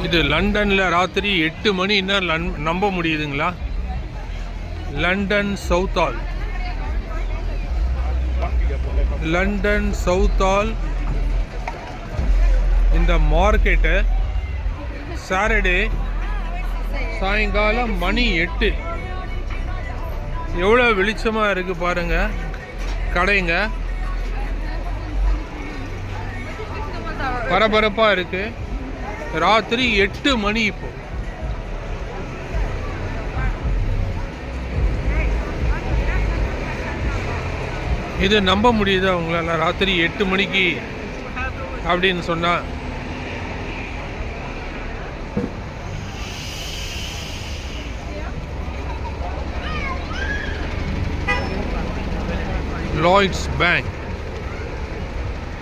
இது லண்டனில் ராத்திரி 8 மணின்னா நம்ப முடியுதுங்களா? லண்டன் சவுத்தால், லண்டன் சவுத்தால் இந்த மார்க்கெட்டு சாட்டர்டே சாயங்காலம் மணி 8. எவ்வளோ வெளிச்சமாக இருக்குது பாருங்கள் கடைங்க. பரபரப்பாக இருக்குது. ராத்திரி 8 மணி. இப்போ இது நம்ப முடியுதா உங்களால்? ராத்திரி 8 மணிக்கு அப்படின்னு சொன்னால் Lloyds Bank.